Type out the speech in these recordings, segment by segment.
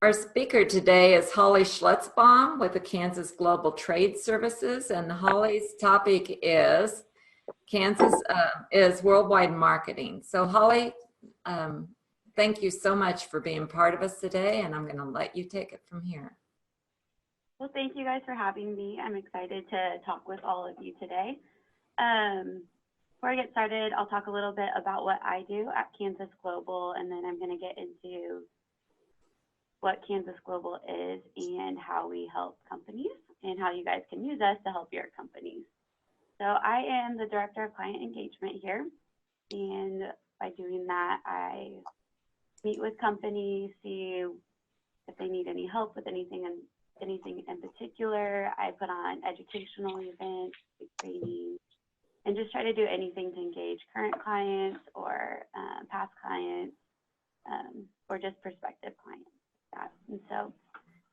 Our speaker today is Holli Schletzbaum with the Kansas Global Trade Services, and Holli's topic is Kansas is worldwide marketing. So Holli, thank you so much for being part of us today, and I'm going to let you take it from here. Well, thank you guys for having me. I'm excited to talk with all of you today. Before I get started, I'll talk a little bit about what I do at Kansas Global, and then I'm going to get into what Kansas Global is and how we help companies and how you guys can use us to help your companies. So I am the Director of Client Engagement here, and by doing that, I meet with companies, see if they need any help with anything in particular. I put on educational events, training, and just try to do anything to engage current clients or past clients or just prospective clients. And so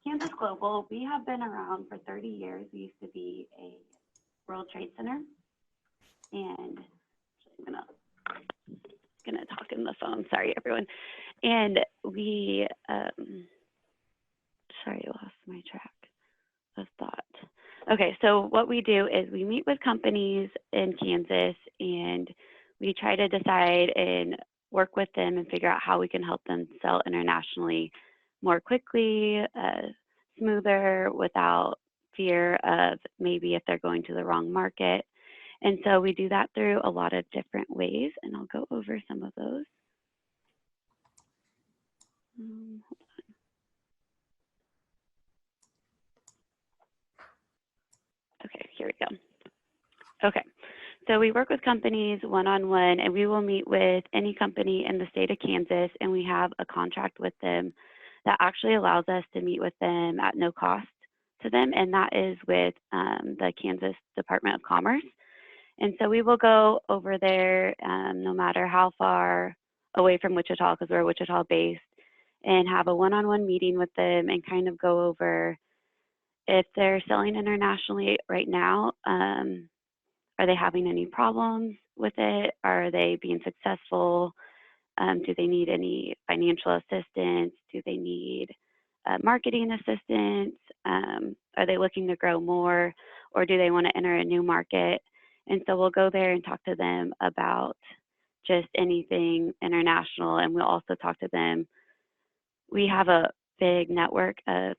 Kansas Global, we have been around for 30 years. We used to be a World Trade Center, and I'm gonna talk in the phone. Sorry, everyone. And we, sorry, I lost my track of thought. Okay, so what we do is we meet with companies in Kansas, and we try to decide and work with them and figure out how we can help them sell internationally more quickly, smoother, without fear of maybe if they're going to the wrong market. And so we do that through a lot of different ways, and I'll go over some of those. Hold on. Okay, here we go. Okay, so we work with companies one-on-one, and we will meet with any company in the state of Kansas, and we have a contract with them that actually allows us to meet with them at no cost to them, and that is with the Kansas Department of Commerce. And so we will go over there no matter how far away from Wichita, because we're Wichita based, and have a one-on-one meeting with them and kind of go over if they're selling internationally right now, are they having any problems with it? Are they being successful? Do they need any financial assistance? Do they need marketing assistance? Are they looking to grow more, or do they want to enter a new market? And so we'll go there and talk to them about just anything international, and we'll also talk to them. We have a big network of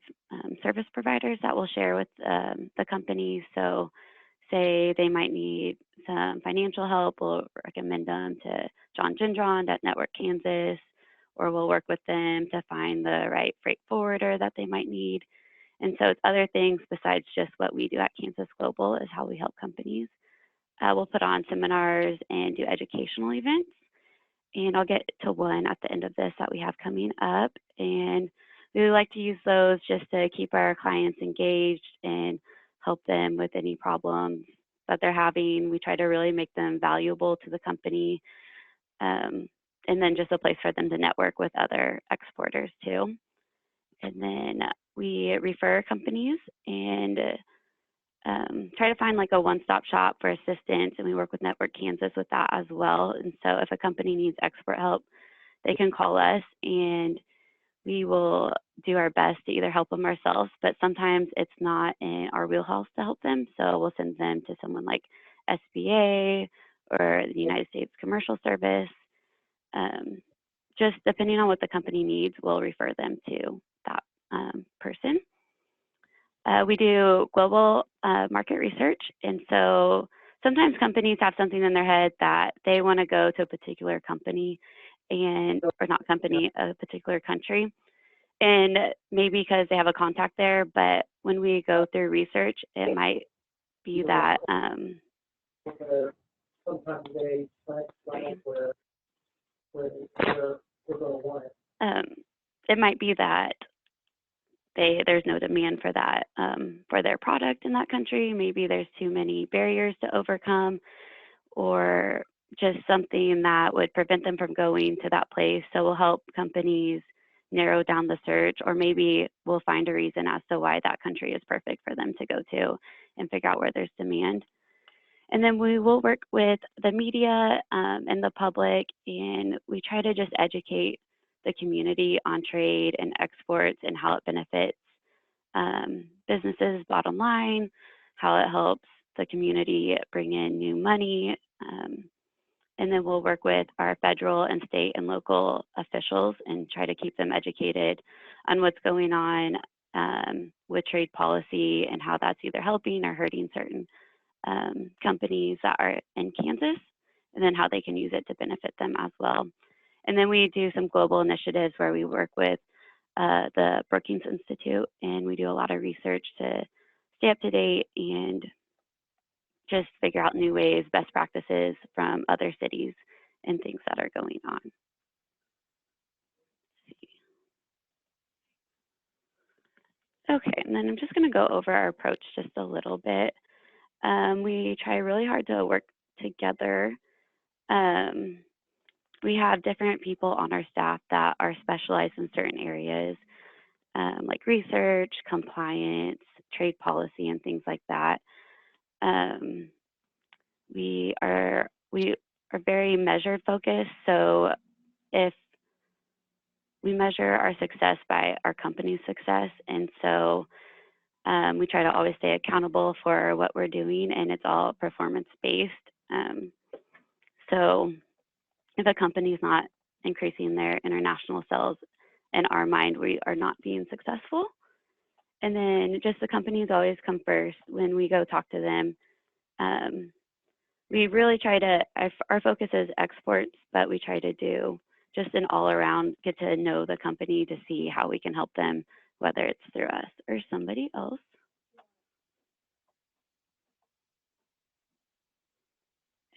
service providers that we'll share with the companies. So say they might need some financial help, we'll recommend them to John Gendron at Network Kansas, or we'll work with them to find the right freight forwarder that they might need. And so it's other things besides just what we do at Kansas Global is how we help companies. We'll put on seminars and do educational events. And I'll get to one at the end of this that we have coming up. And we like to use those just to keep our clients engaged and help them with any problems that they're having. We try to really make them valuable to the company, and then just a place for them to network with other exporters too. And then we refer companies and try to find like a one-stop shop for assistance, and we work with Network Kansas with that as well. And so if a company needs export help, they can call us, and we will do our best to either help them ourselves, but sometimes it's not in our wheelhouse to help them. So we'll send them to someone like SBA or the United States Commercial Service. Just depending on what the company needs, we'll refer them to that person. We do global market research. And so sometimes companies have something in their head that they want to go to a particular company or not company, a particular country. And maybe because they have a contact there, but when we go through research, it might be that sometimes they plan where we're going to want it. It might be that there's no demand for that for their product in that country. Maybe there's too many barriers to overcome, or just something that would prevent them from going to that place. So we'll help companies narrow down the search, or maybe we'll find a reason as to why that country is perfect for them to go to and figure out where there's demand. And then we will work with the media and the public, and we try to just educate the community on trade and exports and how it benefits businesses' bottom line, how it helps the community bring in new money. And then we'll work with our federal and state and local officials and try to keep them educated on what's going on with trade policy and how that's either helping or hurting certain companies that are in Kansas, and then how they can use it to benefit them as well. And then we do some global initiatives where we work with the Brookings Institute, and we do a lot of research to stay up to date and just figure out new ways, best practices from other cities and things that are going on. Okay, and then I'm just going to go over our approach just a little bit. We try really hard to work together. We have different people on our staff that are specialized in certain areas, like research, compliance, trade policy, and things like that. We are very measured focused. So if we measure our success by our company's success, and so we try to always stay accountable for what we're doing, and it's all performance based. So if a company's not increasing their international sales, in our mind, we are not being successful. And then just the companies always come first when we go talk to them. We really try to, our focus is exports, but we try to do just an all around, get to know the company to see how we can help them, whether it's through us or somebody else.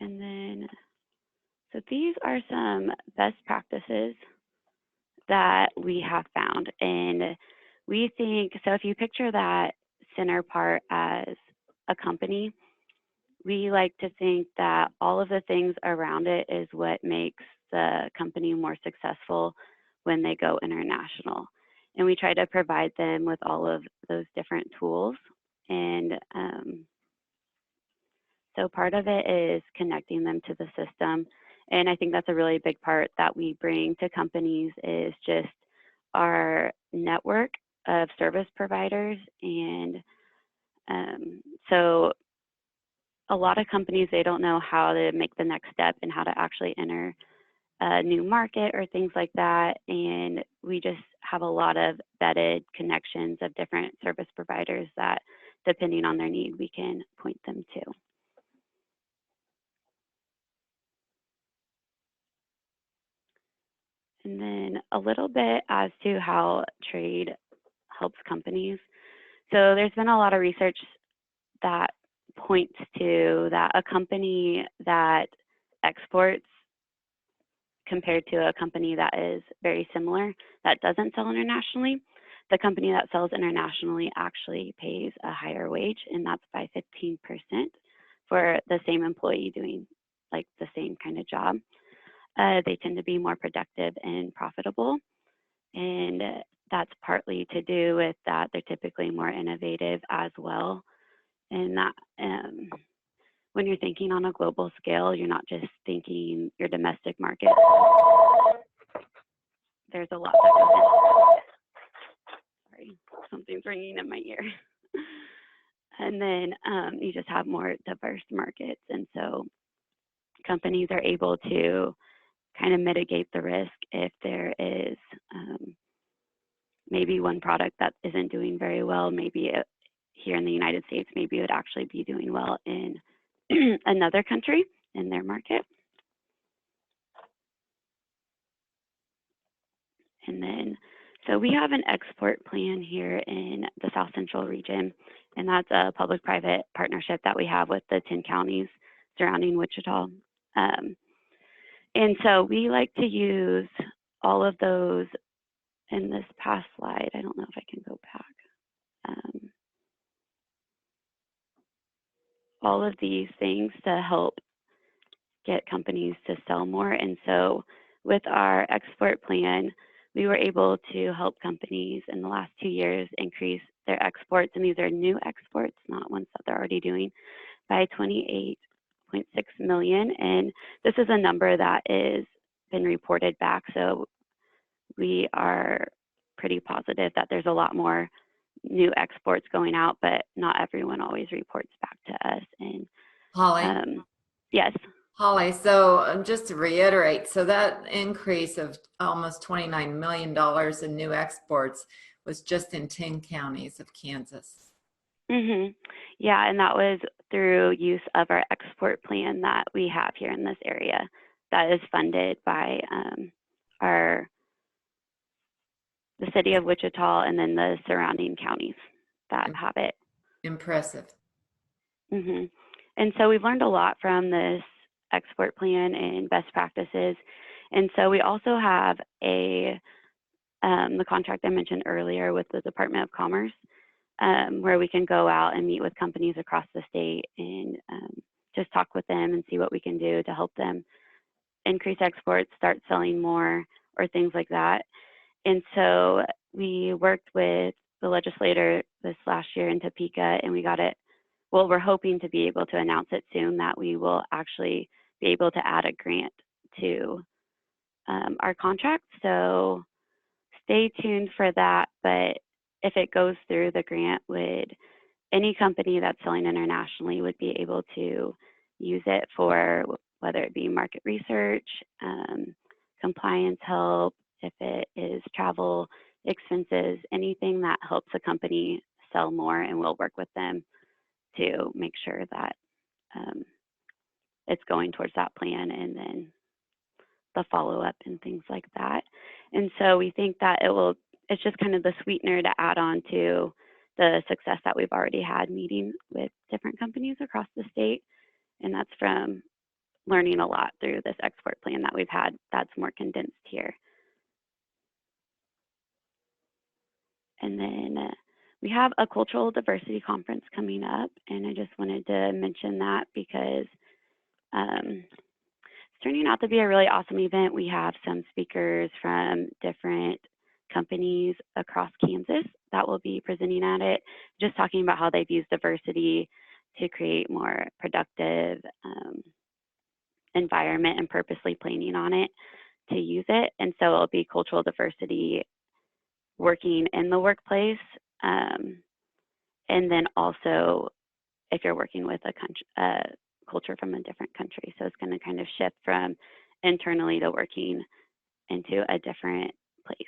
And then, so these are some best practices that we have found. And we think, so if you picture that center part as a company, we like to think that all of the things around it is what makes the company more successful when they go international. And we try to provide them with all of those different tools. And so part of it is connecting them to the system. And I think that's a really big part that we bring to companies is just our network of service providers. And so a lot of companies, they don't know how to make the next step and how to actually enter a new market or things like that. And we just have a lot of vetted connections of different service providers that, depending on their need, we can point them to. And then a little bit as to how trade helps companies. So there's been a lot of research that points to that a company that exports compared to a company that is very similar, that doesn't sell internationally, the company that sells internationally actually pays a higher wage, and that's by 15% for the same employee doing like the same kind of job. They tend to be more productive and profitable, and that's partly to do with that they're typically more innovative as well. And that when you're thinking on a global scale, you're not just thinking your domestic market. There's a lot that goes into it. Sorry, something's ringing in my ear. And then you just have more diverse markets. And so companies are able to kind of mitigate the risk if there is maybe one product that isn't doing very well, maybe here in the United States, maybe it would actually be doing well in another country in their market. And then, so we have an export plan here in the South Central region, and that's a public-private partnership that we have with the 10 counties surrounding Wichita. And so we like to use all of those in this past slide. I don't know if I can go back. All of these things to help get companies to sell more. And so with our export plan, we were able to help companies in the last 2 years increase their exports, and these are new exports, not ones that they're already doing, by 28.6 million. And this is a number that is been reported back. So we are pretty positive that there's a lot more new exports going out, but not everyone always reports back to us. And Holly? yes. Holly, so just to reiterate, so that increase of almost $29 million in new exports was just in 10 counties of Kansas. Yeah, and that was through use of our export plan that we have here in this area that is funded by the city of Wichita and then the surrounding counties that have it. Impressive. And so we've learned a lot from this export plan and best practices. And so we also have the contract I mentioned earlier with the Department of Commerce, where we can go out and meet with companies across the state and just talk with them and see what we can do to help them increase exports, start selling more, or things like that. And so we worked with the legislator this last year in Topeka, and we got it. Well, we're hoping to be able to announce it soon that we will actually be able to add a grant to our contract. So stay tuned for that. But if it goes through, the grant any company that's selling internationally would be able to use it for whether it be market research, compliance help, if it is travel expenses, anything that helps a company sell more, and we'll work with them to make sure that it's going towards that plan and then the follow-up and things like that. And so we think that it's just kind of the sweetener to add on to the success that we've already had meeting with different companies across the state. And that's from learning a lot through this export plan that we've had that's more condensed here. And then we have a cultural diversity conference coming up, and I just wanted to mention that because it's turning out to be a really awesome event. We have some speakers from different companies across Kansas that will be presenting at it, just talking about how they've used diversity to create more productive environment and purposely planning on it to use it. And so it'll be cultural diversity working in the workplace. And then also if you're working with a culture from a different country. So it's going to kind of shift from internally to working into a different place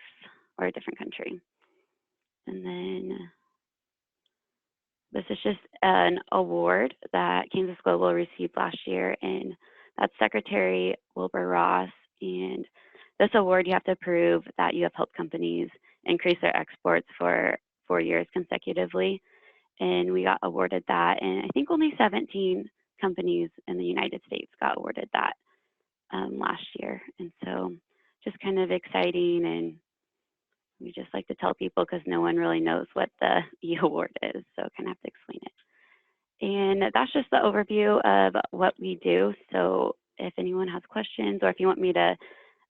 or a different country. And then this is just an award that Kansas Global received last year, and that's Secretary Wilbur Ross. And this award, you have to prove that you have helped companies increase their exports for 4 years consecutively. And we got awarded that, and I think only 17 companies in the United States got awarded that last year. And so just kind of exciting, and we just like to tell people because no one really knows what the E award is, so kind of have to explain it. And that's just the overview of what we do. So if anyone has questions, or if you want me to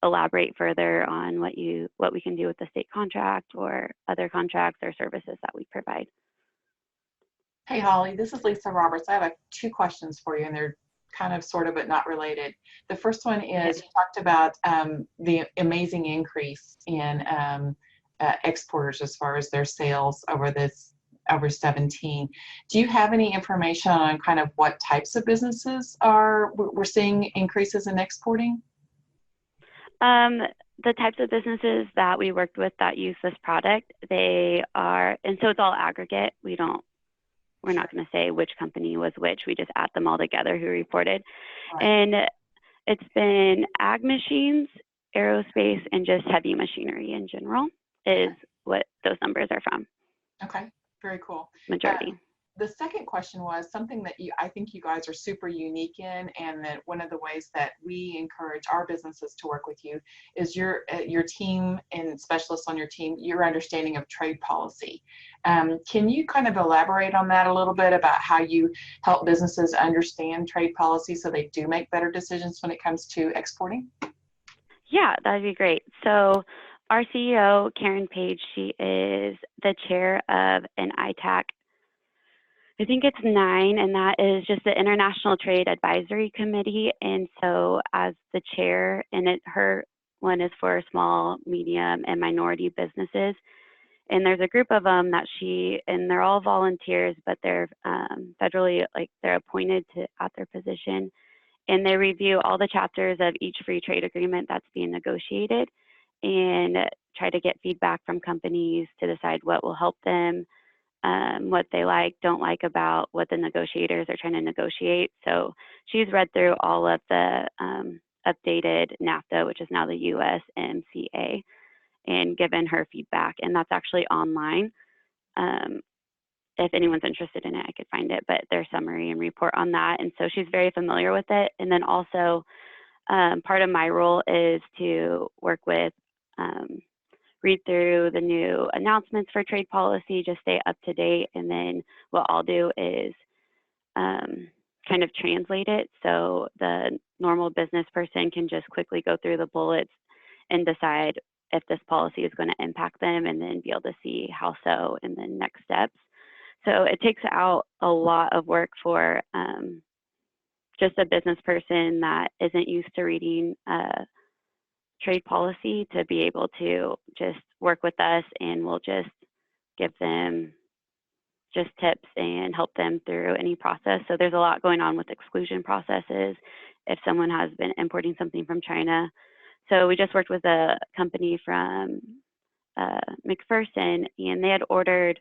elaborate further on what we can do with the state contract or other contracts or services that we provide. Hey, Holly, this is Lisa Roberts. I have 2 questions for you, and they're kind of sort of but not related. The first one is, you talked about the amazing increase in exporters as far as their sales over 17. Do you have any information on kind of what types of businesses we're seeing increases in exporting? The types of businesses that we worked with that use this product, they are, and so it's all aggregate. We're not going to say which company was which. We just add them all together who reported. Right. And it's been ag machines, aerospace, and just heavy machinery in general is what those numbers are from. Okay, very cool. Majority. The second question was something that I think you guys are super unique in, and that one of the ways that we encourage our businesses to work with you is your team and specialists on your team, your understanding of trade policy. Can you kind of elaborate on that a little bit about how you help businesses understand trade policy so they do make better decisions when it comes to exporting? Yeah, that'd be great. So our CEO, Karen Page, she is the chair of an ITAC. I think it's 9, and that is just the International Trade Advisory Committee. And so as the chair, and her one is for small, medium, and minority businesses. And there's a group of them that and they're all volunteers, but they're federally, like they're appointed at their position. And they review all the chapters of each free trade agreement that's being negotiated and try to get feedback from companies to decide what will help them, what they don't like about what the negotiators are trying to negotiate. So she's read through all of the updated NAFTA, which is now the USMCA, and given her feedback. And that's actually online. If anyone's interested in it, I could find it, but their summary and report on that. And so she's very familiar with it. And then also part of my role is to work with, read through the new announcements for trade policy, just stay up to date. And then what I'll do is kind of translate it. So the normal business person can just quickly go through the bullets and decide if this policy is going to impact them, and then be able to see how so, and then next steps. So it takes out a lot of work for just a business person that isn't used to reading trade policy to be able to just work with us, and we'll just give them just tips and help them through any process. So there's a lot going on with exclusion processes if someone has been importing something from China. So we just worked with a company from McPherson, and they had ordered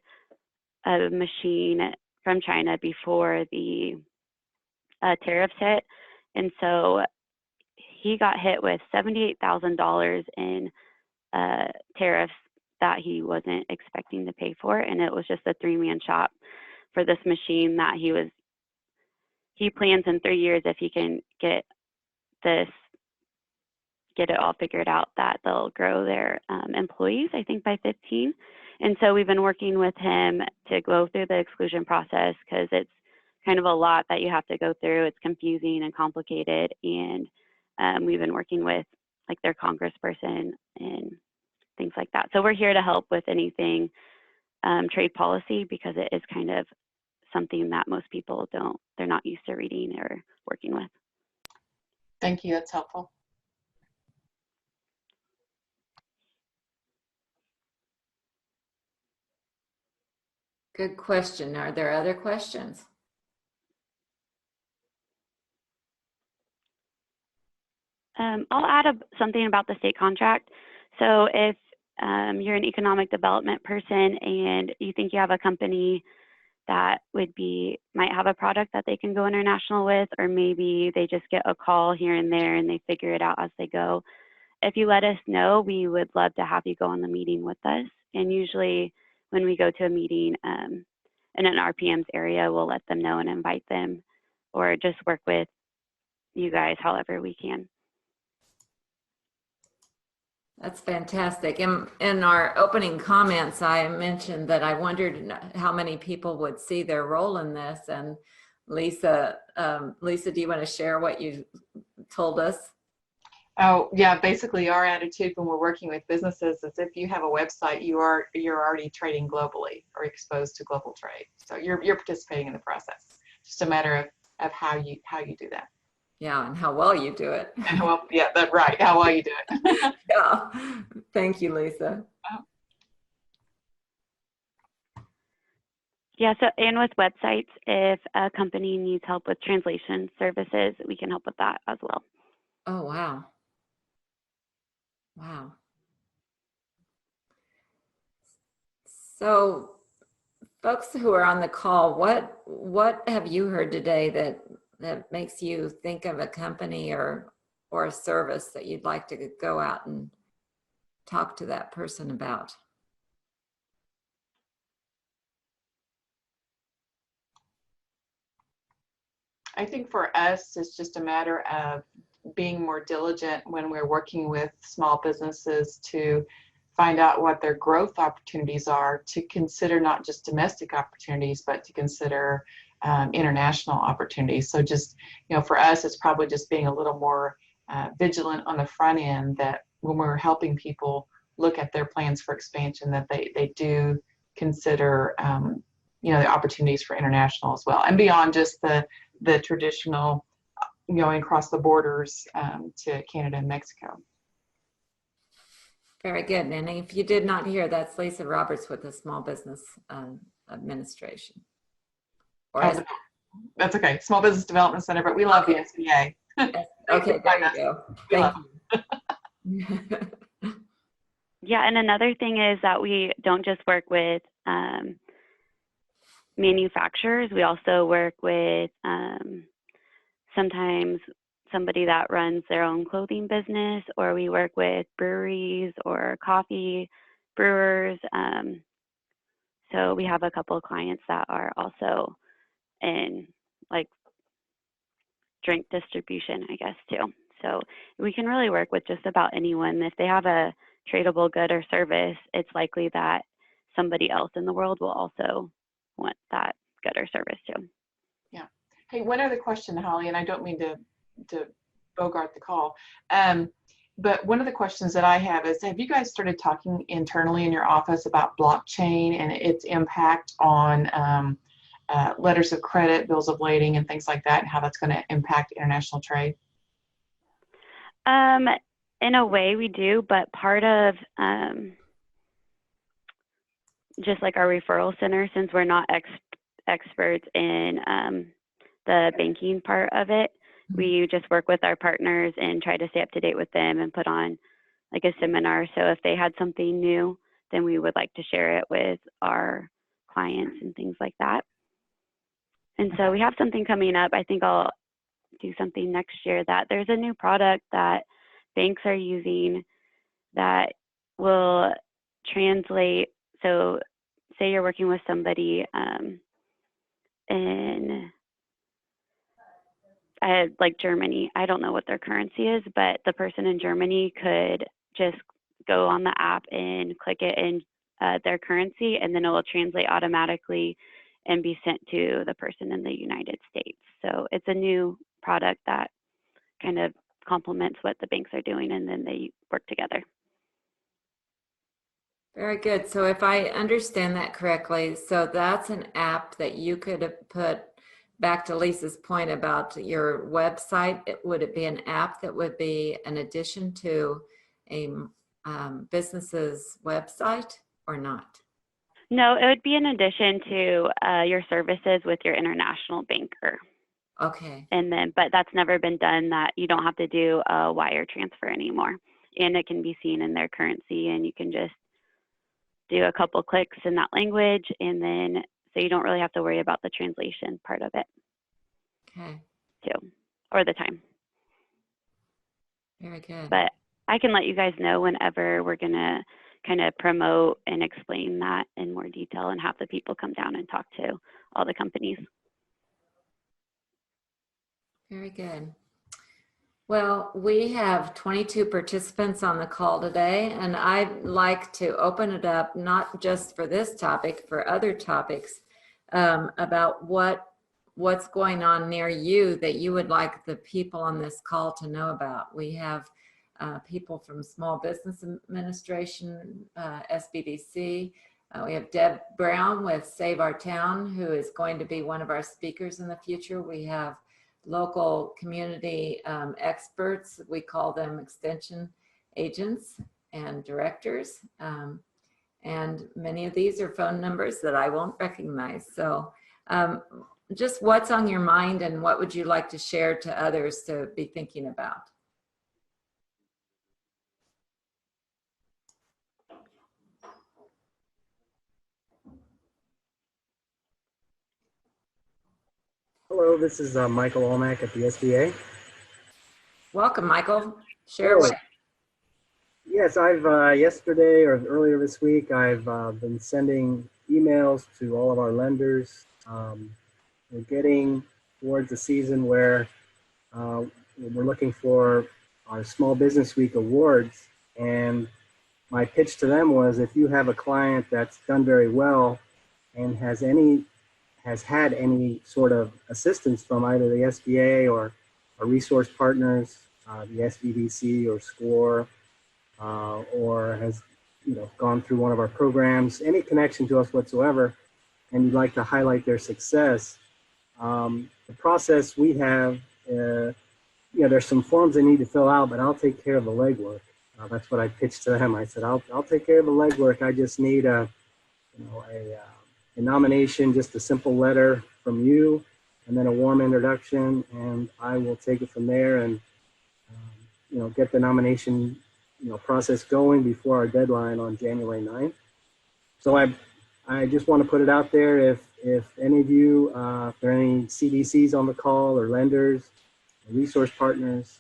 a machine from China before the tariffs hit. And so he got hit with $78,000 in tariffs that he wasn't expecting to pay for. And it was just a 3-man shop for this machine that he plans in 3 years, if he can get it all figured out, that they'll grow their employees, I think by 15. And so we've been working with him to go through the exclusion process, because it's kind of a lot that you have to go through. It's confusing and complicated. And we've been working with like their congressperson and things like that. So we're here to help with anything trade policy, because it is kind of something that most people they're not used to reading or working with. Thank you, that's helpful. Good question. Are there other questions? I'll add something about the state contract. So if you're an economic development person and you think you have a company that might have a product that they can go international with, or maybe they just get a call here and there and they figure it out as they go, if you let us know, we would love to have you go on the meeting with us. And usually when we go to a meeting in an RPM's area, we'll let them know and invite them, or just work with you guys however we can. That's fantastic. In our opening comments, I mentioned that I wondered how many people would see their role in this. And Lisa, do you want to share what you told us? Oh, yeah, basically our attitude when we're working with businesses is if you have a website, you're already trading globally or exposed to global trade. So you're participating in the process. Just a matter of how you do that. Yeah, and how well you do it. Well, yeah, that's right. How well you do it. Yeah. Thank you, Lisa. Yeah, so and with websites, if a company needs help with translation services, we can help with that as well. Oh, wow. Wow. So folks who are on the call, what have you heard today that makes you think of a company or a service that you'd like to go out and talk to that person about? I think for us, it's just a matter of being more diligent when we're working with small businesses to find out what their growth opportunities are, to consider not just domestic opportunities, but to consider international opportunities. So just, for us, it's probably just being a little more vigilant on the front end, that when we're helping people look at their plans for expansion, that they do consider, the opportunities for international as well, and beyond just the traditional going across the borders to Canada and Mexico. Very good. And if you did not hear, that's Lisa Roberts with the Small Business Administration. Or Oh, that's okay. Small Business Development Center, but we love the SBA. okay, there you go. Thank you. Yeah, and another thing is that we don't just work with manufacturers. We also work with sometimes somebody that runs their own clothing business, or we work with breweries or coffee brewers. So we have a couple of clients that are also in like drink distribution, I guess, too. So we can really work with just about anyone. If they have a tradable good or service, it's likely that somebody else in the world will also want that good or service too. Yeah. Hey, one other question, Holly, and I don't mean to bogart the call. But one of the questions that I have is, have you guys started talking internally in your office about blockchain and its impact on letters of credit, bills of lading, and things like that, and how that's going to impact international trade? In a way we do, but part of just like our referral center, since we're not experts in the banking part of it, we just work with our partners and try to stay up to date with them and put on like a seminar. So if they had something new, then we would like to share it with our clients and things like that. And so we have something coming up. I think I'll do something next year that there's a new product that banks are using that will translate. So say you're working with somebody in like Germany. I don't know what their currency is, but the person in Germany could just go on the app and click it in their currency, and then it will translate automatically and be sent to the person in the United States. So it's a new product that kind of complements what the banks are doing, and then they work together. Very good. So if I understand that correctly, so that's an app that you could have put, back to Lisa's point about your website, would it be an app that would be an addition to a business's website or not? No, it would be in addition to your services with your international banker. Okay. And then, but that's never been done, that you don't have to do a wire transfer anymore. And it can be seen in their currency, and you can just do a couple clicks in that language, and then so you don't really have to worry about the translation part of it. Okay. Too, or the time. Very good. But I can let you guys know whenever we're gonna kind of promote and explain that in more detail and have the people come down and talk to all the companies. Very good. Well, we have 22 participants on the call today, and I'd like to open it up, not just for this topic, for other topics about what's going on near you that you would like the people on this call to know about. We have people from Small Business Administration, SBDC. We have Deb Brown with Save Our Town, who is going to be one of our speakers in the future. We have local community experts. We call them extension agents and directors. And many of these are phone numbers that I won't recognize. So just what's on your mind, and what would you like to share to others to be thinking about? Hello, this is Michael Olmack at the SBA. Welcome, Michael. Share away. Yes, I've yesterday or earlier this week, I've been sending emails to all of our lenders. We're getting towards the season where we're looking for our Small Business Week awards. And my pitch to them was, if you have a client that's done very well and has had any sort of assistance from either the SBA or our resource partners, the SBDC or SCORE, or has gone through one of our programs, any connection to us whatsoever, and you'd like to highlight their success, the process we have, there's some forms they need to fill out, but I'll take care of the legwork. That's what I pitched to them. I said, I'll take care of the legwork. I just need a nomination, just a simple letter from you, and then a warm introduction, and I will take it from there and get the nomination process going before our deadline on January 9th. So I just want to put it out there. If any of you, if there are any CDCs on the call or lenders, resource partners,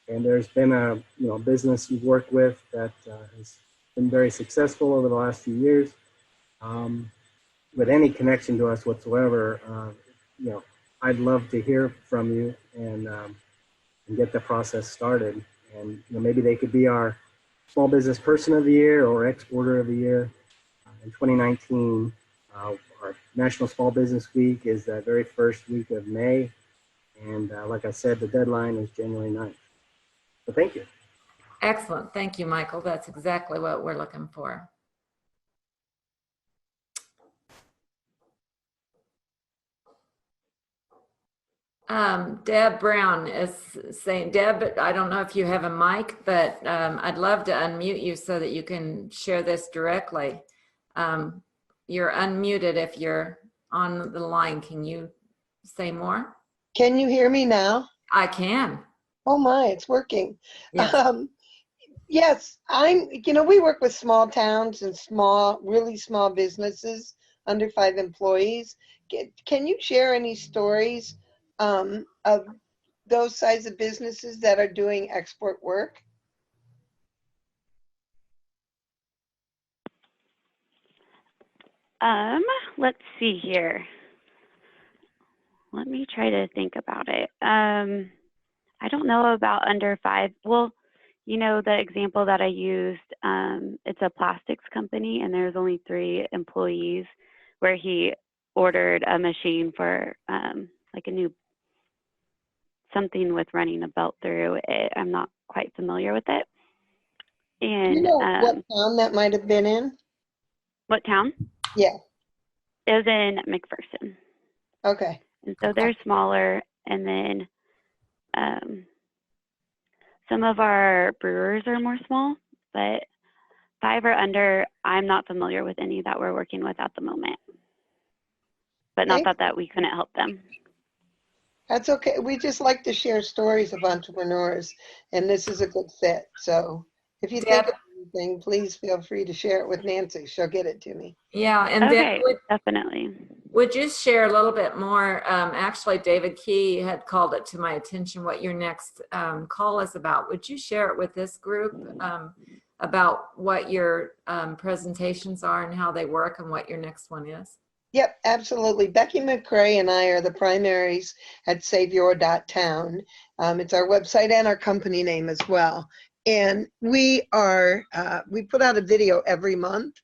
and there's been a business you've worked with that has been very successful over the last few years, with any connection to us whatsoever, I'd love to hear from you and get the process started. And maybe they could be our small business person of the year or exporter of the year. In 2019, our National Small Business Week is the very first week of May. And like I said, the deadline is January 9th. So thank you. Excellent. Thank you, Michael. That's exactly what we're looking for. Deb Brown is saying, Deb, I don't know if you have a mic, but I'd love to unmute you so that you can share this directly. You're unmuted if you're on the line. Can you say more? Can you hear me now? I can. Oh my, it's working. Yes. Yes, we work with small towns and really small businesses under 5 employees. Can you share any stories of those size of businesses that are doing export work? Let's see here. Let me try to think about it. I don't know about under 5. Well, the example that I used, it's a plastics company and there's only 3 employees, where he ordered a machine for like a new something with running a belt through it. I'm not quite familiar with it. And Do you know what town that might have been in? What town? Yeah. It was in McPherson. Okay. And so they're smaller. And then some of our brewers are more small, but 5 or under, I'm not familiar with any that we're working with at the moment. But not that we couldn't help them. That's okay. We just like to share stories of entrepreneurs, and this is a good fit. So if you think of anything, please feel free to share it with Nancy. She'll get it to me. Yeah, and okay, then definitely. Would you share a little bit more? Actually, David Key had called it to my attention what your next call is about. Would you share it with this group about what your presentations are and how they work and what your next one is? Yep, absolutely. Becky McCrae and I are the primaries at saveyour.town. It's our website and our company name as well. And we put out a video every month.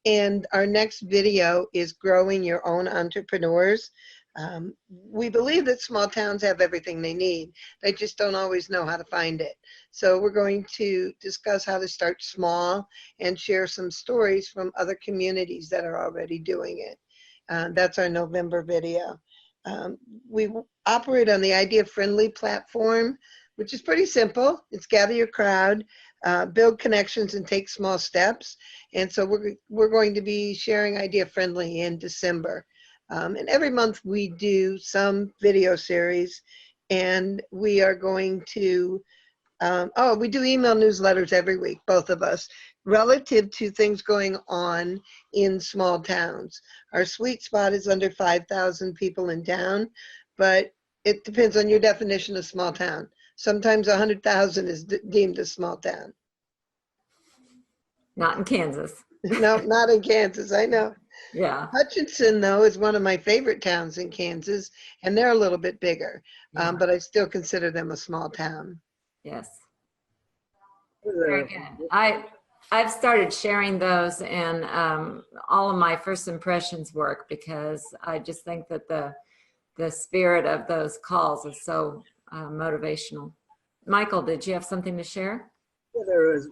And our next video is growing your own entrepreneurs. We believe that small towns have everything they need. They just don't always know how to find it. So we're going to discuss how to start small and share some stories from other communities that are already doing it. That's our November video. We operate on the Idea Friendly platform, which is pretty simple. It's gather your crowd, build connections, and take small steps. And so we're going to be sharing Idea Friendly in December. And every month we do some video series, and we are going to, we do email newsletters every week, both of us, relative to things going on in small towns. Our sweet spot is under 5,000 people in town, but it depends on your definition of small town. Sometimes 100,000 is deemed a small town. Not in Kansas. No, not in Kansas, I know. Yeah. Hutchinson, though, is one of my favorite towns in Kansas, and they're a little bit bigger, but I still consider them a small town. Yes. Very good. I've started sharing those in all of my first impressions work, because I just think that the spirit of those calls is so motivational. Michael, did you have something to share? Yeah, there was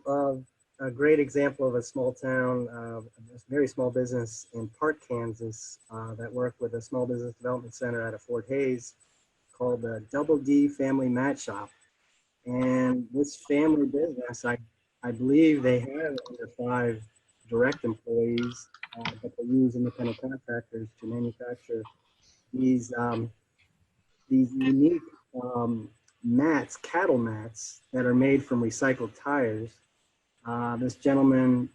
a great example of a small town, a very small business in Park, Kansas, that worked with a small business development center out of Fort Hays called the Double D Family Mat Shop. And this family business, I believe they have under 5 direct employees, but they use independent contractors to manufacture these unique mats, cattle mats that are made from recycled tires. This gentleman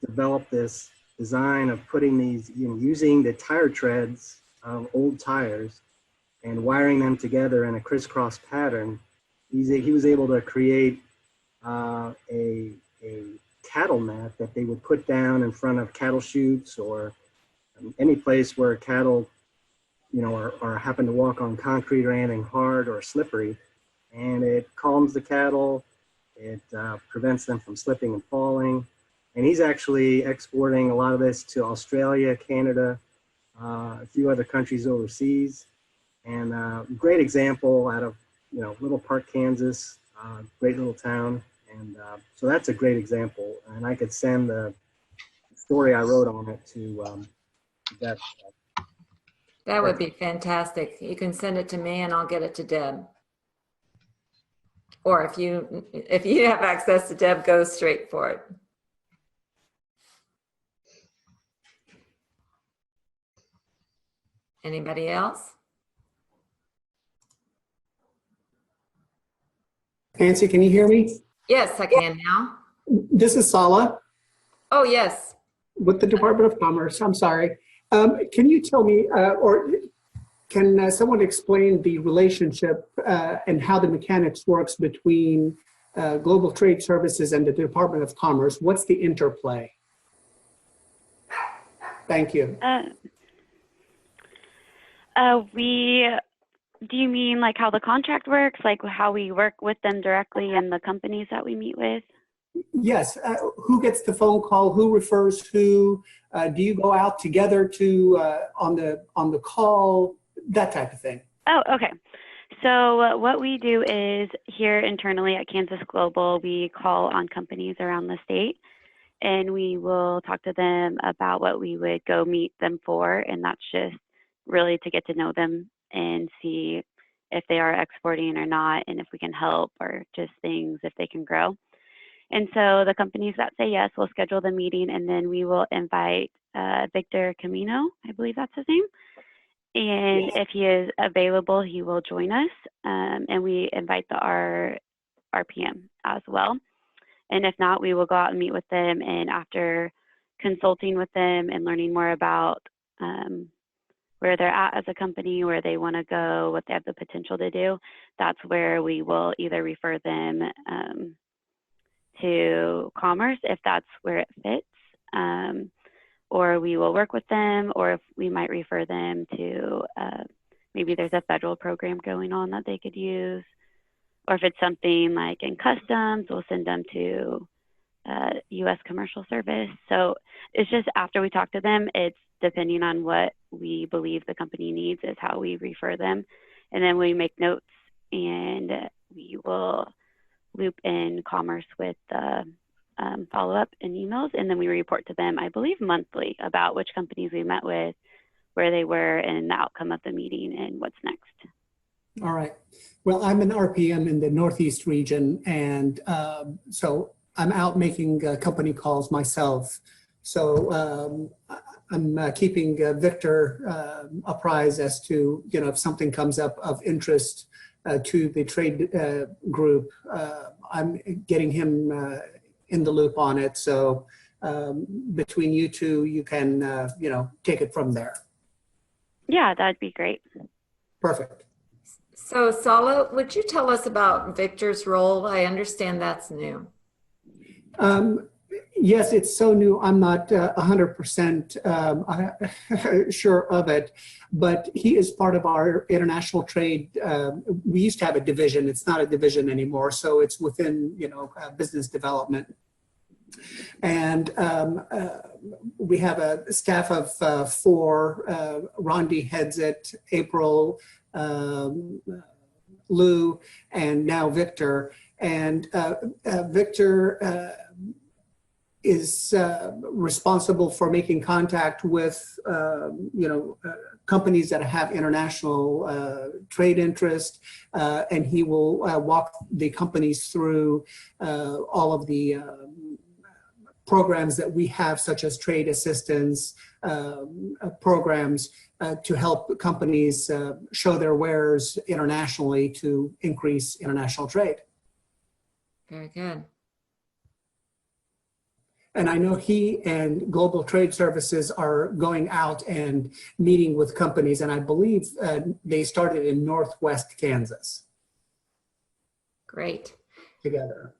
developed this design of putting these, using the tire treads of old tires and wiring them together in a crisscross pattern. He was able to create a cattle mat that they would put down in front of cattle chutes or any place where cattle, or happen to walk on concrete or anything hard or slippery. And it calms the cattle. It prevents them from slipping and falling. And he's actually exporting a lot of this to Australia, Canada, a few other countries overseas. And great example out of, Little Park, Kansas, great little town. And so that's a great example. And I could send the story I wrote on it to Deb. That would be fantastic. You can send it to me and I'll get it to Deb. Or if you have access to Deb, go straight for it. Anybody else? Nancy, can you hear me? Yes, I can now. This is Sala Oh, yes. with the Department of Commerce. I'm sorry. Can you tell me, or can someone explain the relationship and how the mechanics works between Global Trade Services and the Department of Commerce? What's the interplay? Thank you. Do you mean like how the contract works, like how we work with them directly and the companies that we meet with? Yes. Who gets the phone call? Who refers who? Do you go out together to on the call? That type of thing. Oh, okay. So what we do is here internally at Kansas Global, we call on companies around the state and we will talk to them about what we would go meet them for. And that's just really to get to know them and see if they are exporting or not, and if we can help, or just things if they can grow. And so the companies that say yes will schedule the meeting, and then we will invite Victor Camino, I believe that's his name. And if he is available, he will join us. And we invite our RPM as well. And if not, we will go out and meet with them. And after consulting with them and learning more about where they're at as a company, where they want to go, what they have the potential to do, that's where we will either refer them to Commerce if that's where it fits, or we will work with them, or if we might refer them to maybe there's a federal program going on that they could use, or if it's something like in customs, we'll send them to U.S. Commercial Service. So it's just after we talk to them, it's depending on what we believe the company needs is how we refer them. And then we make notes and we will loop in Commerce with the follow-up and emails. And then we report to them, I believe monthly, about which companies we met with, where they were, and the outcome of the meeting and what's next. All right. Well, I'm an RPM in the Northeast region, and so I'm out making company calls myself. So I'm keeping Victor apprised as to, if something comes up of interest to the trade group. I'm getting him in the loop on it. So between you two, you can, take it from there. Yeah, that'd be great. Perfect. So Sala, would you tell us about Victor's role? I understand that's new. Yes, it's so new. I'm not 100% sure of it, but he is part of our international trade. We used to have a division. It's not a division anymore, so it's within business development. And we have a staff of 4. Rondi heads it, April, Lou, and now Victor. And Victor is responsible for making contact with, companies that have international trade interest, and he will walk the companies through all of the programs that we have, such as trade assistance programs to help companies show their wares internationally to increase international trade. Very good. And I know he and Global Trade Services are going out and meeting with companies, and I believe they started in Northwest Kansas. Great. Together.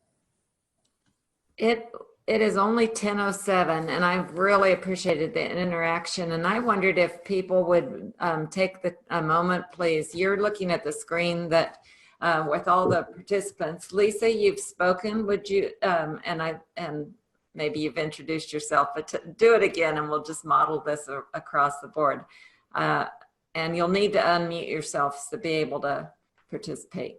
It is only 10:07, and I've really appreciated the interaction. And I wondered if people would take a moment, please. You're looking at the screen that with all the participants. Lisa, you've spoken. Would you? And maybe you've introduced yourself, but do it again, and we'll just model this across the board. And you'll need to unmute yourselves to be able to participate.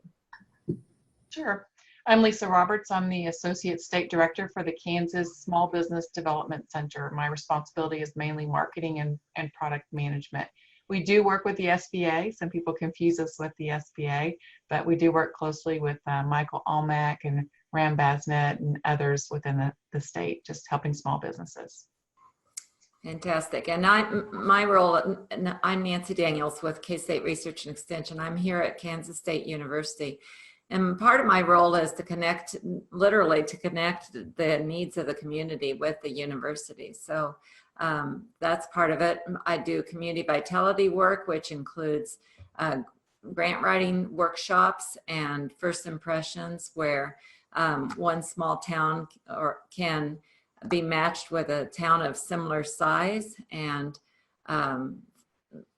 Sure. I'm Lisa Roberts. I'm the Associate State Director for the Kansas Small Business Development Center. My responsibility is mainly marketing and product management. We do work with the SBA. Some people confuse us with the SBA, but we do work closely with Michael Almack and Ram Basnet and others within the state, just helping small businesses. Fantastic. And I'm Nancy Daniels with K-State Research and Extension. I'm here at Kansas State University. And part of my role is to connect, literally to connect the needs of the community with the university. So that's part of it. I do community vitality work, which includes grant writing workshops and first impressions, where one small town can be matched with a town of similar size and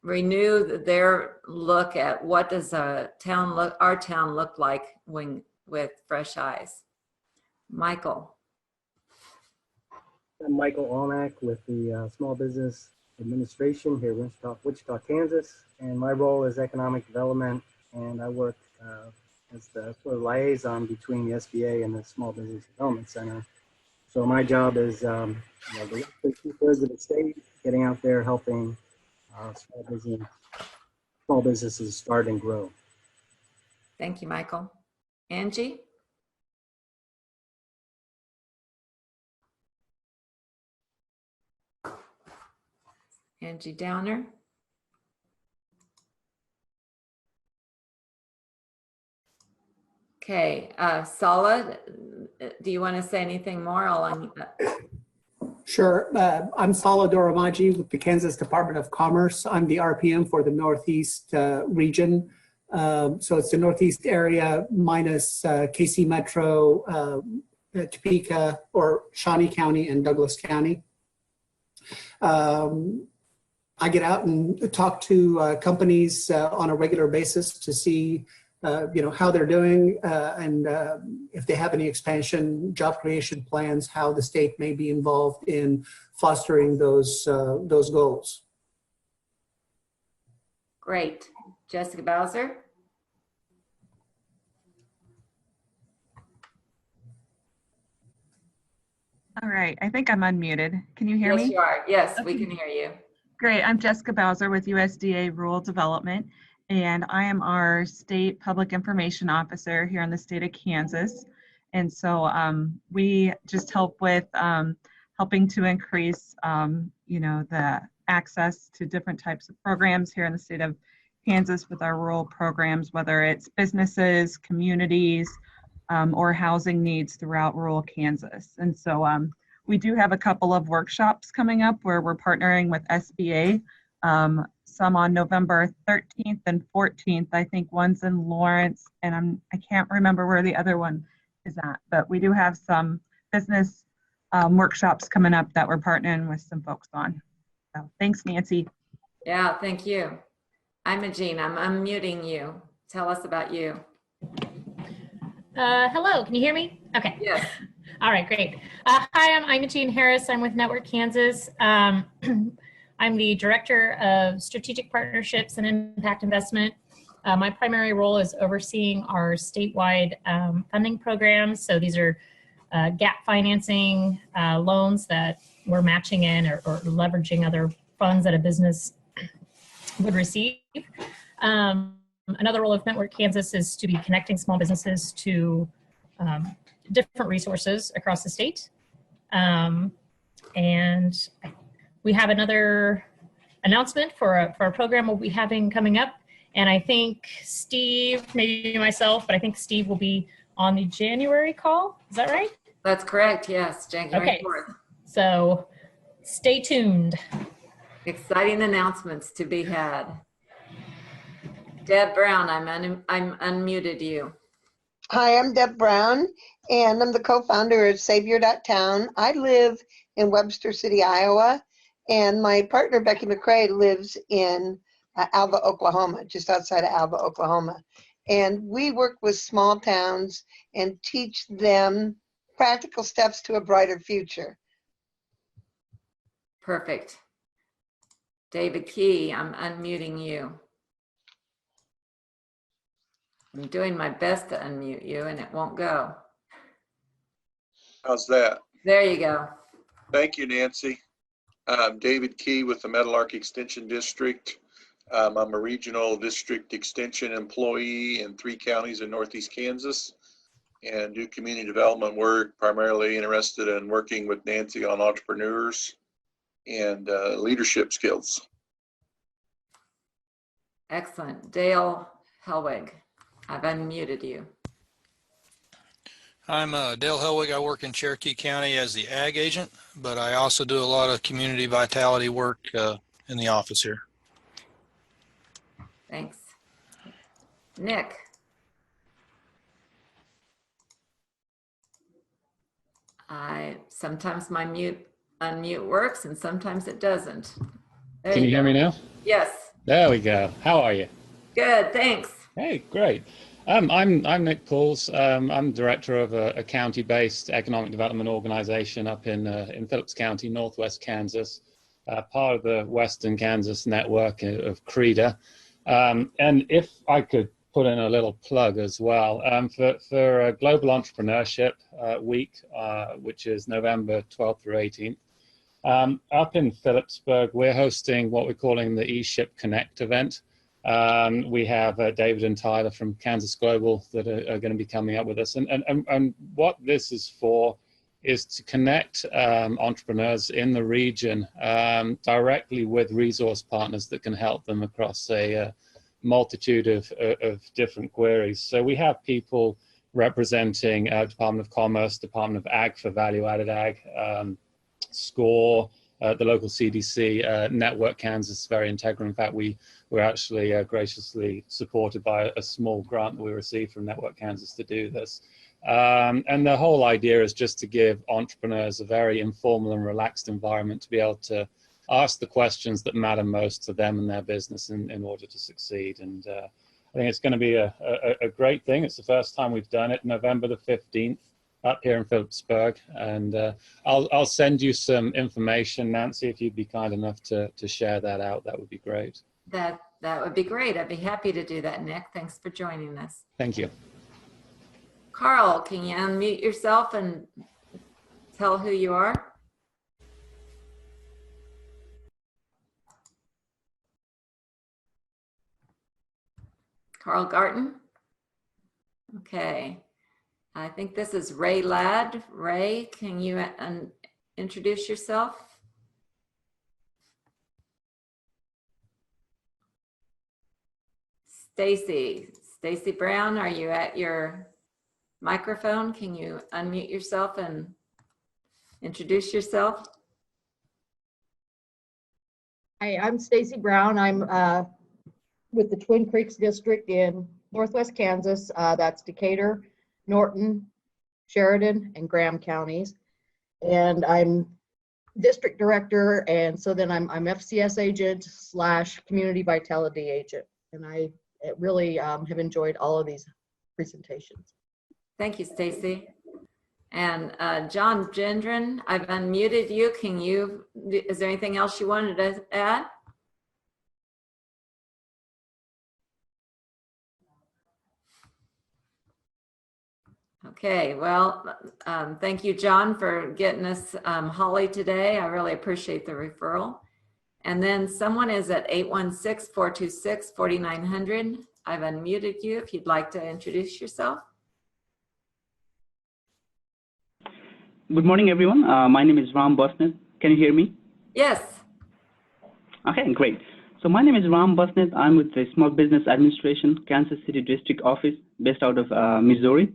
renew their look at what does our town look like with fresh eyes. Michael. I'm Michael Almack with the Small Business Administration here in Wichita, Kansas, and my role is economic development, and I work as the sort of liaison between the SBA and the Small Business Development Center. So my job is the 2/3 of the state, getting out there helping small businesses start and grow. Thank you, Michael. Angie? Angie Downer? Okay, Sala, do you want to say anything more? I'll unmute that. Sure. I'm Sala Doramaji with the Kansas Department of Commerce. I'm the RPM for the Northeast region. So it's the Northeast area minus KC Metro, Topeka, or Shawnee County and Douglas County. I get out and talk to companies on a regular basis to see how they're doing and if they have any expansion, job creation plans, how the state may be involved in fostering those goals. Great. Jessica Bowser? All right, I think I'm unmuted. Can you hear me? Yes, you are. Yes, Okay. we can hear you. Great, I'm Jessica Bowser with USDA Rural Development, and I am our State Public Information Officer here in the state of Kansas. And so we just help with helping to increase, the access to different types of programs here in the state of Kansas with our rural programs, whether it's businesses, communities, or housing needs throughout rural Kansas. And so we do have a couple of workshops coming up where we're partnering with SBA, some on November 13th and 14th. I think one's in Lawrence, and I can't remember where the other one is at, but we do have some business workshops coming up that we're partnering with some folks on. So thanks, Nancy. Yeah, thank you. Imogene, I'm unmuting you. Tell us about you. Hello, can you hear me? Okay. Yes. All right, great. Hi, I'm Imogene Harris. I'm with Network Kansas. I'm the Director of Strategic Partnerships and Impact Investment. My primary role is overseeing our statewide funding programs. So these are gap financing loans that we're matching in or leveraging other funds that a business would receive. Another role of Network Kansas is to be connecting small businesses to different resources across the state. And we have another announcement for a program we'll be having coming up. And I think Steve, maybe myself, but I think Steve will be on the January call. Is that right? That's correct. Yes, January Okay. 4th. So stay tuned. Exciting announcements to be had. Deb Brown, I'm unmuted you. Hi, I'm Deb Brown, and I'm the co-founder of Savior.town. I live in Webster City, Iowa, and my partner, Becky McCrae, lives in Alva, Oklahoma, just outside of Alva, Oklahoma. And we work with small towns and teach them practical steps to a brighter future. Perfect. David Key, I'm unmuting you. I'm doing my best to unmute you and it won't go. How's that? There you go. Thank you, Nancy. I'm David Key with the Meadowlark Extension District. I'm a regional district extension employee in 3 counties in Northeast Kansas and do community development work, primarily interested in working with Nancy on entrepreneurs and leadership skills. Excellent. Dale Helwig, I've unmuted you. I'm Dale Helwig. I work in Cherokee County as the ag agent, but I also do a lot of community vitality work in the office here. Thanks. Nick. Sometimes my unmute works and sometimes it doesn't. Can you hear me now? Yes. There we go. How are you? Good, thanks. Hey, great. I'm Nick Pauls. I'm director of a county-based economic development organization up in Phillips County, Northwest Kansas, part of the Western Kansas network of CREDA. And if I could put in a little plug as well, for Global Entrepreneurship Week, which is November 12th through 18th, up in Phillipsburg, we're hosting what we're calling the eShip Connect event. We have David and Tyler from Kansas Global that are going to be coming up with us. And what this is for is to connect entrepreneurs in the region directly with resource partners that can help them across a multitude of different queries. So we have people representing Department of Commerce, Department of Ag for value-added ag, SCORE, the local CDC, Network Kansas, very integral. In fact, we were actually graciously supported by a small grant that we received from Network Kansas to do this. And the whole idea is just to give entrepreneurs a very informal and relaxed environment to be able to ask the questions that matter most to them and their business in order to succeed. And I think it's going to be a great thing. It's the first time we've done it, November the 15th. Up here in Phillipsburg, and I'll send you some information, Nancy, if you'd be kind enough to share that out. That would be great. That would be great. I'd be happy to do that, Nick. Thanks for joining us. Thank you. Carl, can you unmute yourself and tell who you are? Carl Garten? Okay. I think this is Ray Ladd. Ray, can you introduce yourself? Stacy Brown, are you at your microphone? Can you unmute yourself and introduce yourself? Hi, I'm Stacy Brown. I'm with the Twin Creeks District in Northwest Kansas. That's Decatur, Norton, Sheridan, and Graham counties. And I'm district director, and so then I'm FCS agent / community vitality agent. And I really have enjoyed all of these presentations. Thank you, Stacy. And John Gendron, I've unmuted you. Is there anything else you wanted to add? Okay, well, thank you, John, for getting us Holly today. I really appreciate the referral. And then someone is at 816-426-4900. I've unmuted you if you'd like to introduce yourself. Good morning, everyone. My name is Ram Basnet. Can you hear me? Yes. Okay, great. So my name is Ram Basnet. I'm with the Small Business Administration, Kansas City District Office, based out of Missouri.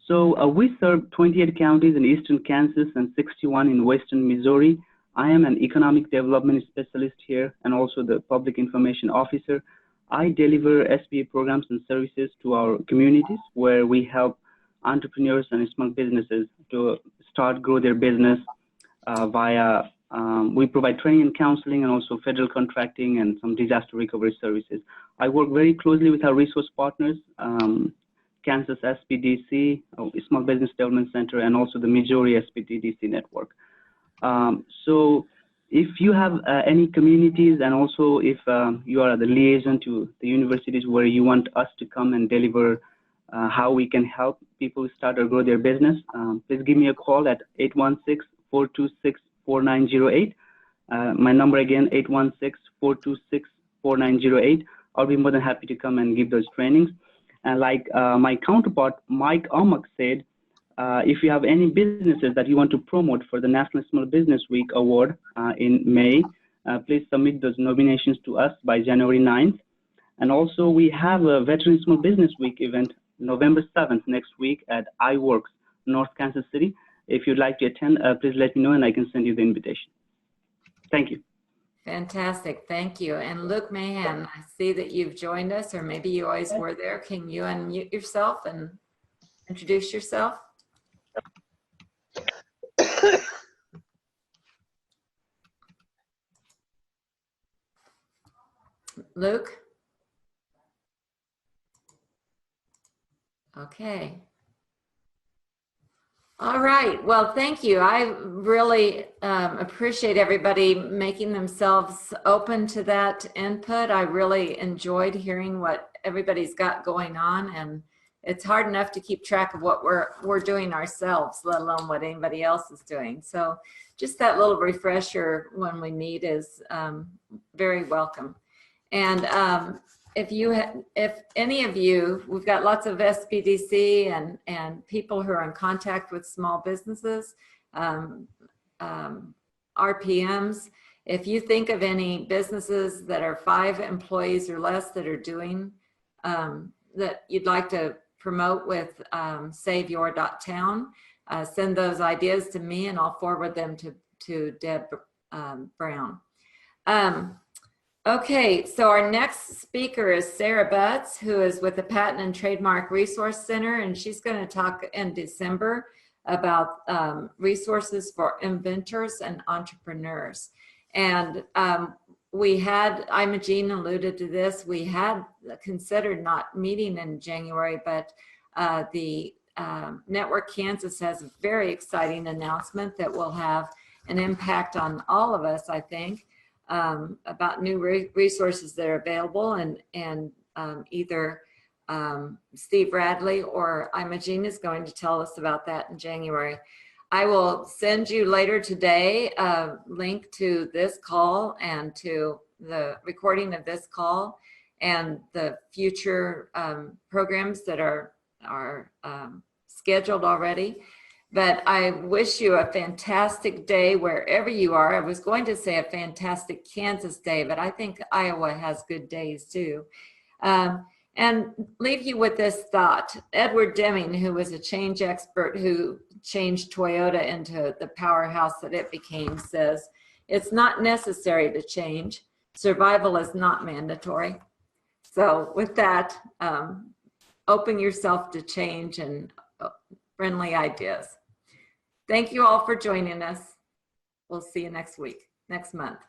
So we serve 28 counties in eastern Kansas and 61 in western Missouri. I am an economic development specialist here and also the public information officer. I deliver SBA programs and services to our communities where we help entrepreneurs and small businesses to start, grow their business via, we provide training and counseling and also federal contracting and some disaster recovery services. I work very closely with our resource partners, Kansas SBDC, Small Business Development Center, and also the Missouri SBDC network. So if you have any communities and also if you are the liaison to the universities where you want us to come and deliver how we can help people start or grow their business, please give me a call at 816-426-4908. My number again, 816-426-4908. I'll be more than happy to come and give those trainings. And like my counterpart, Mike Almack said, if you have any businesses that you want to promote for the National Small Business Week Award in May, please submit those nominations to us by January 9th. And also we have a Veteran Small Business Week event November 7th next week at iWorks, North Kansas City. If you'd like to attend, please let me know and I can send you the invitation. Thank you. Fantastic, thank you. And Luke Mahan, I see that you've joined us, or maybe you always were there. Can you unmute yourself and introduce yourself? Luke? Okay. All right, well, thank you. I really appreciate everybody making themselves open to that input. I really enjoyed hearing what everybody's got going on, and it's hard enough to keep track of what we're doing ourselves, let alone what anybody else is doing. So just that little refresher when we meet is very welcome. And if any of you, we've got lots of SBDC and people who are in contact with small businesses, RPMs. If you think of any businesses that are 5 employees or less that are doing, that you'd like to promote with SaveYour.town, send those ideas to me and I'll forward them to Deb Brown. Okay, so our next speaker is Sarah Butts, who is with the Patent and Trademark Resource Center, and she's going to talk in December about resources for inventors and entrepreneurs. And Imogene alluded to this, we had considered not meeting in January, but the Network Kansas has a very exciting announcement that will have an impact on all of us, I think. About new resources that are available, and either Steve Radley or Imogene is going to tell us about that in January. I will send you later today a link to this call and to the recording of this call and the future programs that are scheduled already. But I wish you a fantastic day wherever you are. I was going to say a fantastic Kansas day, but I think Iowa has good days too. And leave you with this thought. Edward Deming, who was a change expert who changed Toyota into the powerhouse that it became, says, it's not necessary to change. Survival is not mandatory. So with that, open yourself to change and friendly ideas. Thank you all for joining us. We'll see you next week, next month.